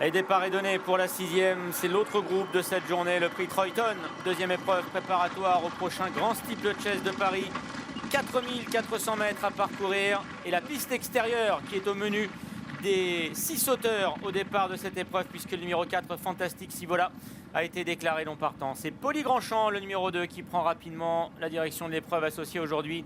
Et départ est donné pour la 6e. C'est l'autre groupe de cette journée, le prix Troyton. Deuxième épreuve préparatoire au prochain Grand Steeplechase de Paris. 4400 mètres à parcourir. Et la piste extérieure qui est au menu des 6 sauteurs au départ de cette épreuve, puisque le numéro 4, Fantastic Sivola, a été déclaré non partant. C'est Poli Grandchamp, le numéro 2, qui prend rapidement la direction de l'épreuve, associée aujourd'hui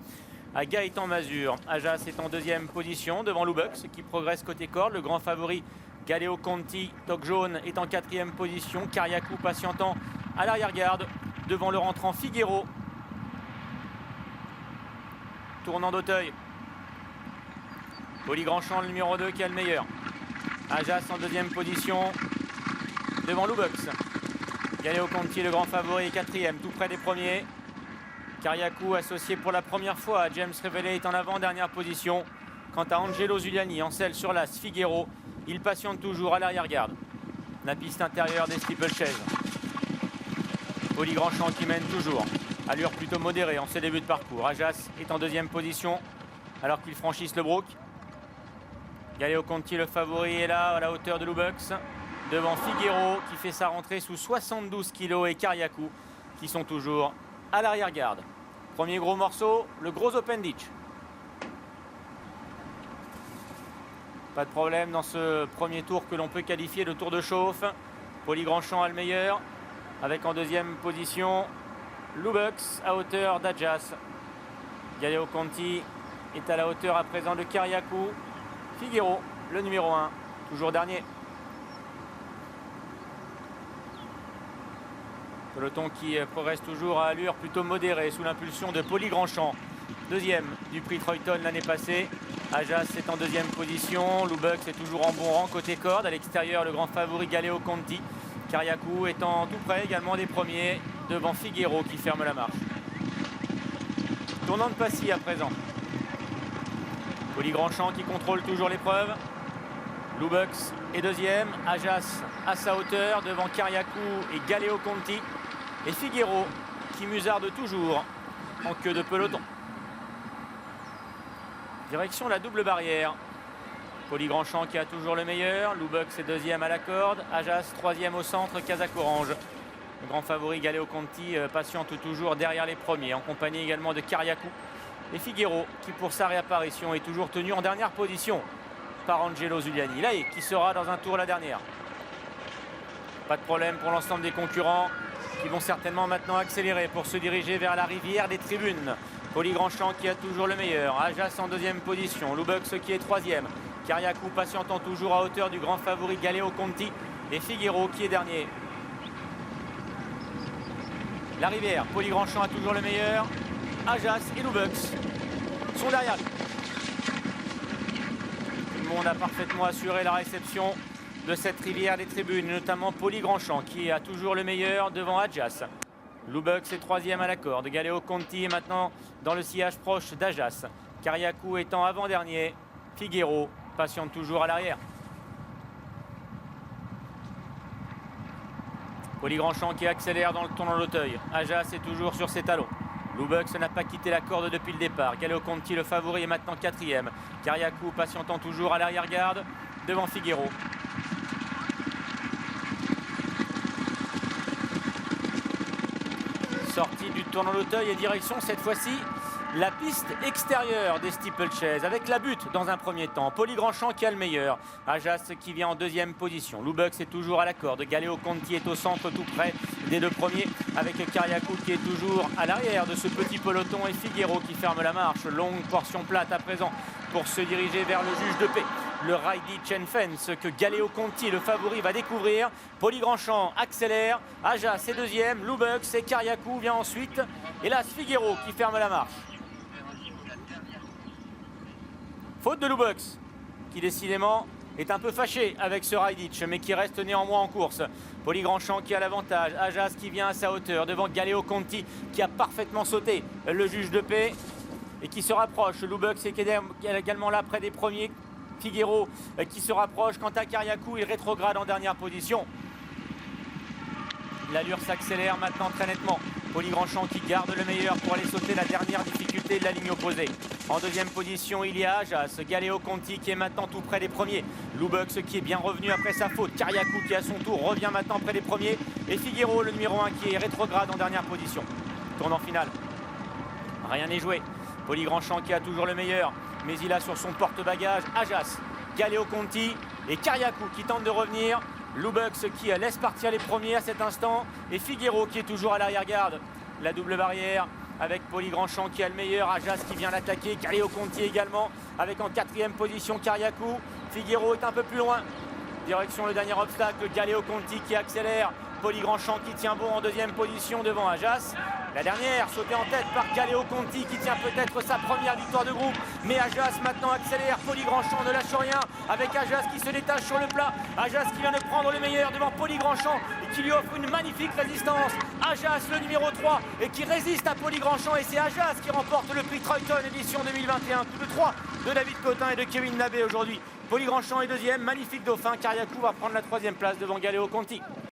à Gaëtan Mazur. Ajas est en deuxième position devant Loubux, qui progresse côté corde. Le grand favori Galeo Conti, toque jaune, est en 4e position. Kariakou patientant à l'arrière-garde devant le rentrant Figuero. Tournant d'Auteuil. Poli Grandchamp, le numéro 2, qui a le meilleur. Ajas en deuxième position devant Loubux. Galeo Conti, le grand favori, est 4e, tout près des premiers. Kariakou, associé pour la première fois à James Reveley, est en avant-dernière position. Quant à Angelo Zuliani, en selle sur l'as, Figuero, il patiente toujours à l'arrière-garde. La piste intérieure des steeplechase. Poli Grandchamp qui mène toujours. Allure plutôt modérée en ce début de parcours. Ajas est en deuxième position alors qu'ils franchissent le brook. Galeo Conti, le favori, est là à la hauteur de Loubux. Devant Figuero qui fait sa rentrée sous 72 kg et Kariakou qui sont toujours à l'arrière-garde. Premier gros morceau, le gros Open Ditch. Pas de problème dans ce premier tour que l'on peut qualifier de tour de chauffe. Poli Grandchamp a le meilleur, avec en deuxième position Loubux à hauteur d'Ajas. Galeo Conti est à la hauteur à présent de Kariakou. Figuero, le numéro 1, toujours dernier. Peloton qui progresse toujours à allure plutôt modérée sous l'impulsion de Poli Grandchamp. Deuxième du prix Troyton l'année passée. Ajas est en deuxième position. Loubux est toujours en bon rang côté corde. À l'extérieur, le grand favori Galeo Conti. Kariakou étant tout près également des premiers devant Figuero qui ferme la marche. Tournant de Passy à présent. Poli Grandchamp qui contrôle toujours l'épreuve. Loubux est deuxième. Ajas à sa hauteur devant Kariakou et Galeo Conti. Et Figuero qui musarde toujours en queue de peloton. Direction la double barrière. Poli Grandchamp qui a toujours le meilleur. Loubux est deuxième à la corde. Ajas troisième au centre. Casac Orange. Le grand favori Galeo Conti patiente toujours derrière les premiers, en compagnie également de Kariakou. Et Figuero qui pour sa réapparition est toujours tenu en dernière position par Angelo Zuliani. Là, qui sera dans un tour la dernière. Pas de problème pour l'ensemble des concurrents qui vont certainement maintenant accélérer pour se diriger vers la rivière des tribunes. Poli Grandchamp qui a toujours le meilleur. Ajas en deuxième position. Loubux qui est troisième. Kariakou patientant toujours à hauteur du grand favori Galeo Conti. Et Figuero qui est dernier. La rivière, Poli Grandchamp a toujours le meilleur. Ajas et Loubux sont derrière lui. Tout le monde a parfaitement assuré la réception de cette rivière des tribunes, notamment Poli Grandchamp qui a toujours le meilleur devant Ajas. Loubux est troisième à la corde. Galeo Conti est maintenant dans le sillage proche d'Ajas. Kariakou étant avant-dernier. Figuero patiente toujours à l'arrière. Poli Grandchamp qui accélère dans le tournant d'Auteuil. Ajas est toujours sur ses talons. Loubux n'a pas quitté la corde depuis le départ. Galeo Conti, le favori, est maintenant quatrième. Kariakou patientant toujours à l'arrière-garde devant Figuero. Sortie du tournant d'Auteuil et direction cette fois-ci la piste extérieure des steeplechase avec la butte dans un premier temps. Poli Grandchamp qui a le meilleur. Ajas qui vient en deuxième position. Loubux est toujours à la corde. Galeo Conti est au centre tout près des deux premiers avec Kariakou qui est toujours à l'arrière de ce petit peloton et Figuero qui ferme la marche. Longue portion plate à présent pour se diriger vers le juge de paix. Le Ridey Chain Fence que Galeo Conti, le favori, va découvrir. Poli Grandchamp accélère. Ajas est deuxième. Loubux et Kariakou vient ensuite. Et là, Figuero qui ferme la marche. Faute de Loubux, qui décidément est un peu fâché avec ce Ridey, mais qui reste néanmoins en course. Poli Grandchamp qui a l'avantage. Ajas qui vient à sa hauteur devant Galeo Conti qui a parfaitement sauté le juge de paix et qui se rapproche. Loubux qui est également là près des premiers. Figuero qui se rapproche. Quant à Kariakou, il rétrograde en dernière position. L'allure s'accélère maintenant très nettement. Poli Grandchamp qui garde le meilleur pour aller sauter la dernière difficulté de la ligne opposée. En deuxième position, il y a Ajas, Galeo Conti qui est maintenant tout près des premiers. Loubux qui est bien revenu après sa faute. Kariakou qui à son tour revient maintenant près des premiers. Et Figueiro, le numéro 1 qui est rétrograde en dernière position. Tournant final. Rien n'est joué. Poli Grandchamp qui a toujours le meilleur. Mais il a sur son porte-bagages Ajas, Galeo Conti et Kariakou qui tente de revenir. Loubux qui laisse partir les premiers à cet instant. Et Figueiro qui est toujours à l'arrière-garde. La double barrière avec Poli Grandchamp qui a le meilleur. Ajas qui vient l'attaquer. Galeo Conti également. Avec en quatrième position Kariakou. Figueiro est un peu plus loin. Direction le dernier obstacle. Galeo Conti qui accélère. Poli Grandchamp qui tient bon en deuxième position devant Ajas. La dernière sautée en tête par Galeo Conti qui tient peut-être sa première victoire de groupe. Mais Ajas maintenant accélère. Poli Grandchamp ne lâche rien avec Ajas qui se détache sur le plat. Ajas qui vient de prendre le meilleur devant Poli Grandchamp et qui lui offre une magnifique résistance. Ajas le numéro 3 et qui résiste à Poli Grandchamp et c'est Ajas qui remporte le prix Troyton édition 2021. Tous les 3 de David Cotin et de Kevin Nabé aujourd'hui. Poli Grandchamp est deuxième, magnifique dauphin. Kariakou va prendre la troisième place devant Galeo Conti.